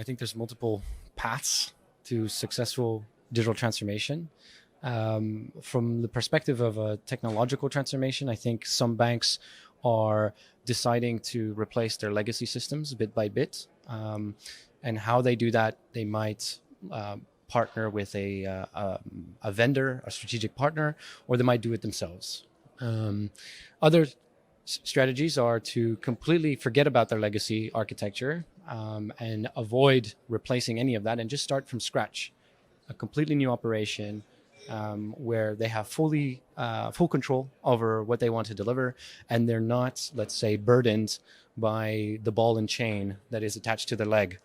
think there's multiple paths to successful digital transformation. From the perspective of a technological transformation, I think some banks are deciding to replace their legacy systems bit by bit. And how they do that, they might partner with a vendor, a strategic partner, or they might do it themselves. Other strategies are to completely forget about their legacy architecture and avoid replacing any of that and just start from scratch, a completely new operation where they have full control over what they want to deliver, and they're not, let's say, burdened by the ball and chain that is attached to their leg,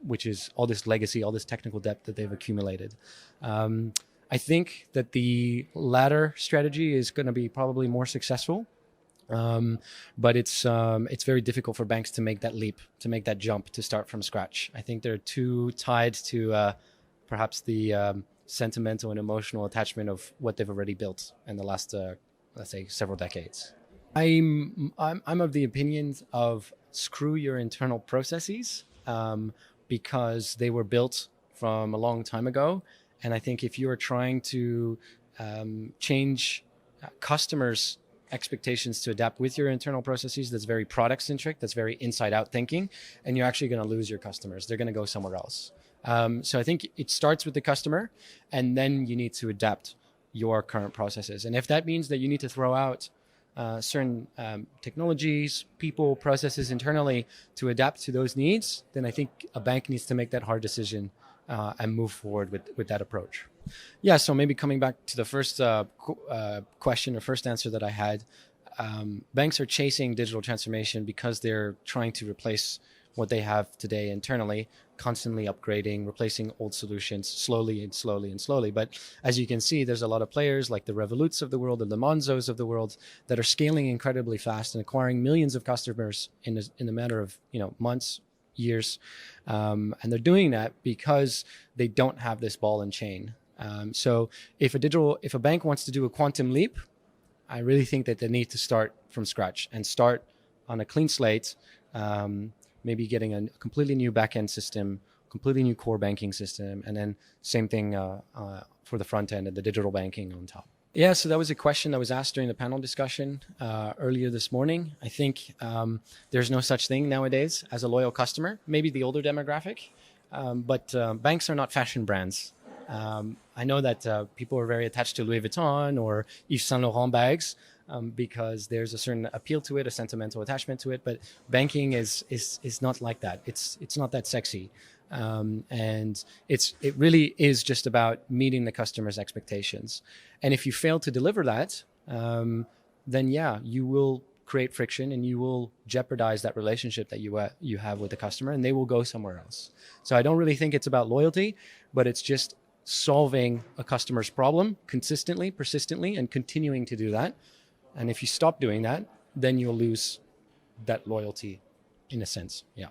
which is all this legacy, all this technical debt that they've accumulated. I think that the latter strategy is going to be probably more successful. But it's very difficult for banks to make that leap, to make that jump, to start from scratch. I think they're too tied to perhaps the sentimental and emotional attachment of what they've already built in the last, let's say, several decades. I'm of the opinion of screw your internal processes because they were built from a long time ago. And I think if you are trying to change customers' expectations to adapt with your internal processes, that's very product centric, that's very inside out thinking, and you're actually going to lose your customers. They're going to go somewhere else. So I think it starts with the customer, and then you need to adapt your current processes. And if that means that you need to throw out certain technologies, people, processes internally to adapt to those needs, then I think a bank needs to make that hard decision and move forward with that approach. Yeah, so maybe coming back to the first question or first answer that I had, banks are chasing digital transformation because they're trying to replace what they have today internally, constantly upgrading, replacing old solutions slowly and slowly and slowly. But as you can see, there's a lot of players like the Revoluts of the world and the Monzos of the world that are scaling incredibly fast and acquiring millions of customers in a matter of months, years. And they're doing that because they don't have this ball and chain. So if a bank wants to do a quantum leap, I really think that they need to start from scratch and start on a clean slate, maybe getting a completely new back-end system, completely new core banking system, and then same thing for the front end and the digital banking on top. Yeah, so that was a question that was asked during the panel discussion earlier this morning. I think there's no such thing nowadays as a loyal customer, maybe the older demographic, but banks are not fashion brands. I know that people are very attached to Louis Vuitton or Yves Saint Laurent bags because there's a certain appeal to it, a sentimental attachment to it. But banking is not like that. It's not that sexy, and it really is just about meeting the customer's expectations. And if you fail to deliver that, then yeah, you will create friction and you will jeopardize that relationship that you have with the customer, and they will go somewhere else. So I don't really think it's about loyalty, but it's just solving a customer's problem consistently, persistently, and continuing to do that. And if you stop doing that, then you'll lose that loyalty in a sense. Yeah.